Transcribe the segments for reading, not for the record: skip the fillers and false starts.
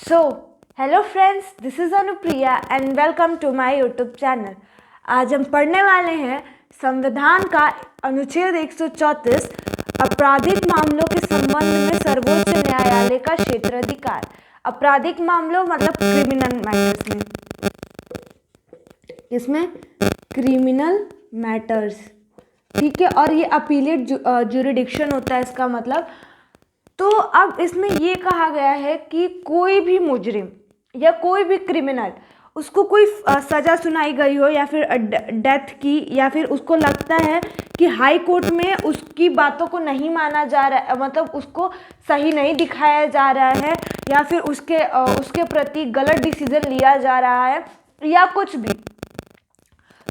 So hello friends, this is Anupriya and welcome to my YouTube channel. आज हम पढ़ने वाले हैं संविधान का अनुच्छेद 134 आपराधिक मामलों के संबंध में सर्वोच्च न्यायालय का क्षेत्राधिकार। आपराधिक मामलों मतलब क्रिमिनल मैटर्स में, इसमें क्रिमिनल मैटर्स, ठीक है। और ये अपीलेट ज्यूरिडिक्शन होता है इसका मतलब। तो अब इसमें ये कहा गया है कि कोई भी मुजरिम या कोई भी क्रिमिनल, उसको कोई सज़ा सुनाई गई हो या फिर डेथ की, या फिर उसको लगता है कि हाई कोर्ट में उसकी बातों को नहीं माना जा रहा है, मतलब उसको सही नहीं दिखाया जा रहा है, या फिर उसके प्रति गलत डिसीजन लिया जा रहा है या कुछ भी,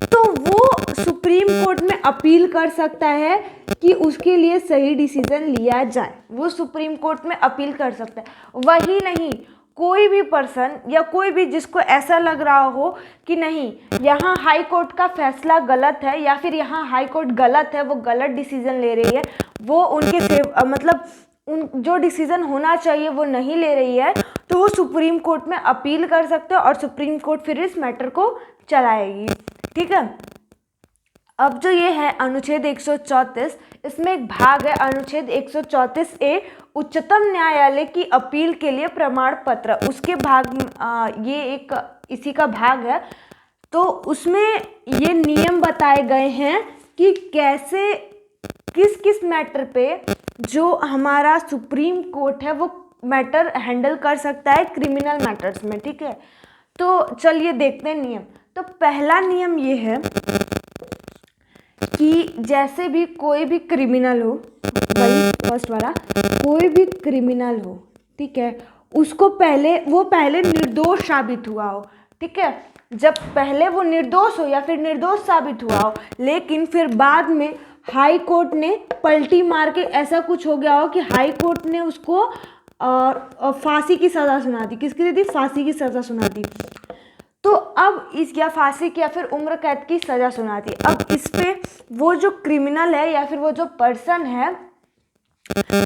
तो वो सुप्रीम कोर्ट में अपील कर सकता है कि उसके लिए सही डिसीजन लिया जाए। वो सुप्रीम कोर्ट में अपील कर सकता है। वही नहीं, कोई भी पर्सन या कोई भी जिसको ऐसा लग रहा हो कि नहीं, यहाँ हाई कोर्ट का फैसला गलत है या फिर यहाँ हाई कोर्ट गलत है, वो गलत डिसीजन ले रही है, वो उनके मतलब उन जो डिसीजन होना चाहिए वो नहीं ले रही है, तो वो सुप्रीम कोर्ट में अपील कर सकते हैं और सुप्रीम कोर्ट फिर इस मैटर को चलाएगी, ठीक है। अब जो ये है अनुच्छेद 134, इसमें एक भाग है अनुच्छेद 134A, उच्चतम न्यायालय की अपील के लिए प्रमाण पत्र। उसके भाग ये एक इसी का भाग है। तो उसमें ये नियम बताए गए हैं कि कैसे किस किस मैटर पे जो हमारा सुप्रीम कोर्ट है वो मैटर हैंडल कर सकता है क्रिमिनल मैटर्स में, ठीक है। तो चलिए देखते हैं नियम। तो पहला नियम ये है कि जैसे भी कोई भी क्रिमिनल हो, वही फर्स्ट वाला, कोई भी क्रिमिनल हो, ठीक है, उसको पहले निर्दोष साबित हुआ हो, ठीक है। जब पहले वो निर्दोष हो या फिर निर्दोष साबित हुआ हो, लेकिन फिर बाद में हाई कोर्ट ने पलटी मार के ऐसा कुछ हो गया हो कि हाई कोर्ट ने उसको फांसी की सज़ा सुना दी। किसकी दी थी? फांसी की सज़ा सुना दी। तो अब या फांसी की या फिर उम्र कैद की सज़ा सुना दी। अब इस पे वो जो क्रिमिनल है या फिर वो जो पर्सन है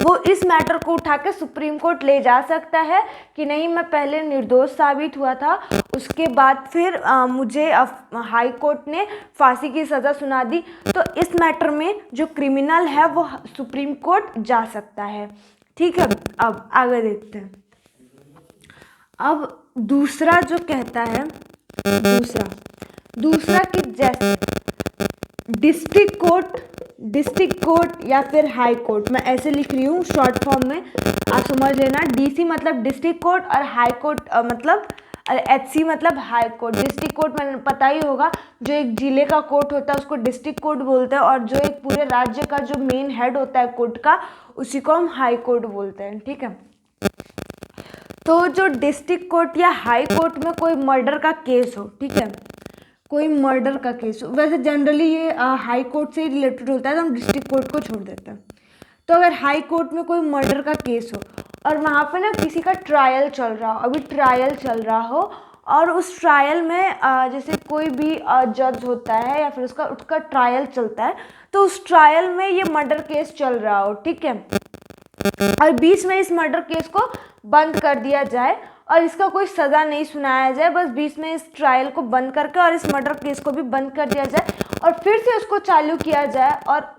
वो इस मैटर को उठा के सुप्रीम कोर्ट ले जा सकता है कि नहीं, मैं पहले निर्दोष साबित हुआ था, उसके बाद फिर मुझे हाई कोर्ट ने फांसी की सज़ा सुना दी। तो इस मैटर में जो क्रिमिनल है वो सुप्रीम कोर्ट जा सकता है, ठीक है। अब आगे देखते हैं। अब दूसरा जो कहता है, दूसरा कि जैसे डिस्ट्रिक्ट कोर्ट या फिर हाई कोर्ट, मैं ऐसे लिख रही हूँ शॉर्ट फॉर्म में, आप समझ लेना। डीसी मतलब डिस्ट्रिक्ट कोर्ट और हाई कोर्ट मतलब एचसी मतलब हाई कोर्ट। डिस्ट्रिक्ट कोर्ट मैंने पता ही होगा, जो एक जिले का कोर्ट होता है उसको डिस्ट्रिक्ट कोर्ट बोलते हैं, और जो एक पूरे राज्य का जो मेन हेड होता है कोर्ट का, उसी को हम हाई कोर्ट बोलते हैं, ठीक है। तो जो डिस्ट्रिक्ट कोर्ट या हाई कोर्ट में कोई मर्डर का केस हो, ठीक है, कोई मर्डर का केस हो, वैसे जनरली ये हाई कोर्ट से ही रिलेटेड होता है, तो हम डिस्ट्रिक्ट कोर्ट को छोड़ देते हैं। तो अगर हाई कोर्ट में कोई मर्डर का केस हो और वहाँ पे ना किसी का ट्रायल चल रहा हो, अभी ट्रायल चल रहा हो, और उस ट्रायल में जैसे कोई भी जज होता है या फिर उसका ट्रायल चलता है, तो उस ट्रायल में ये मर्डर केस चल रहा हो, ठीक है, और बीच में इस मर्डर केस को बंद कर दिया जाए और इसका कोई सज़ा नहीं सुनाया जाए, बस बीच में इस ट्रायल को बंद करके और इस मर्डर केस को भी बंद कर दिया जाए और फिर से उसको चालू किया जाए, और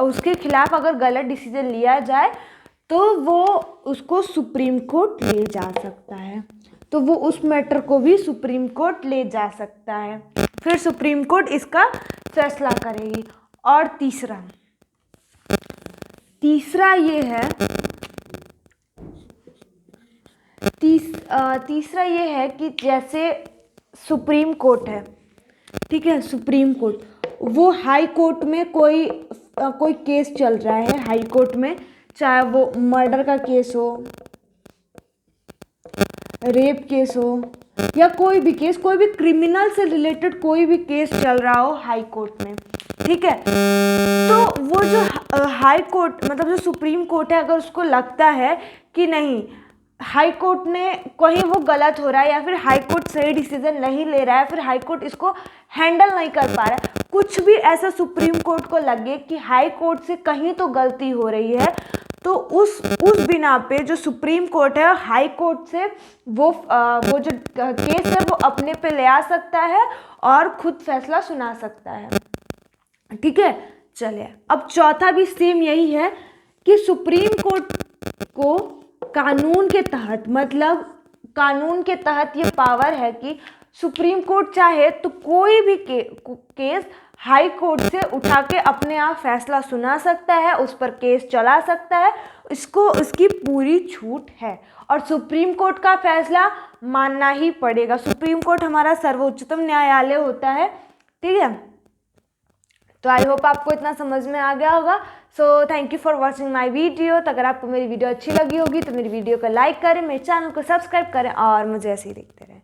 उसके खिलाफ अगर गलत डिसीजन लिया जाए तो वो उसको सुप्रीम कोर्ट ले जा सकता है। तो वो उस मैटर को भी सुप्रीम कोर्ट ले जा सकता है, फिर सुप्रीम कोर्ट इसका फैसला करेगी। और तीसरा ये है, तीसरा ये है कि जैसे सुप्रीम कोर्ट है, ठीक है, सुप्रीम कोर्ट वो हाई कोर्ट में कोई केस चल रहा है हाई कोर्ट में, चाहे वो मर्डर का केस हो, रेप केस हो, या कोई भी केस, कोई भी क्रिमिनल से रिलेटेड कोई भी केस चल रहा हो हाई कोर्ट में, ठीक है। तो वो जो हाई कोर्ट मतलब जो सुप्रीम कोर्ट है, अगर उसको लगता है कि नहीं, हाई कोर्ट ने कहीं वो गलत हो रहा है या फिर हाई कोर्ट सही डिसीजन नहीं ले रहा है, फिर हाई कोर्ट इसको हैंडल नहीं कर पा रहा है, कुछ भी ऐसा सुप्रीम कोर्ट को लगे कि हाई कोर्ट से कहीं तो गलती हो रही है, तो उस बिना पे जो सुप्रीम कोर्ट है हाई कोर्ट से वो जो केस है वो अपने पे ले आ सकता है और खुद फैसला सुना सकता है। ठीक है, चलिए अब चौथा भी सेम यही है कि सुप्रीम कोर्ट को कानून के तहत, मतलब कानून के तहत ये पावर है कि सुप्रीम कोर्ट चाहे तो कोई भी केस हाई कोर्ट से उठा के अपने आप फैसला सुना सकता है, उस पर केस चला सकता है, इसको उसकी पूरी छूट है और सुप्रीम कोर्ट का फैसला मानना ही पड़ेगा। सुप्रीम कोर्ट हमारा सर्वोच्चतम न्यायालय होता है। ठीक है, तो आई होप आपको इतना समझ में आ गया होगा। So thank you for watching my video. तो अगर आपको मेरी वीडियो अच्छी लगी होगी तो मेरी वीडियो को लाइक करें, मेरे चैनल को सब्सक्राइब करें और मुझे ऐसे ही देखते रहें।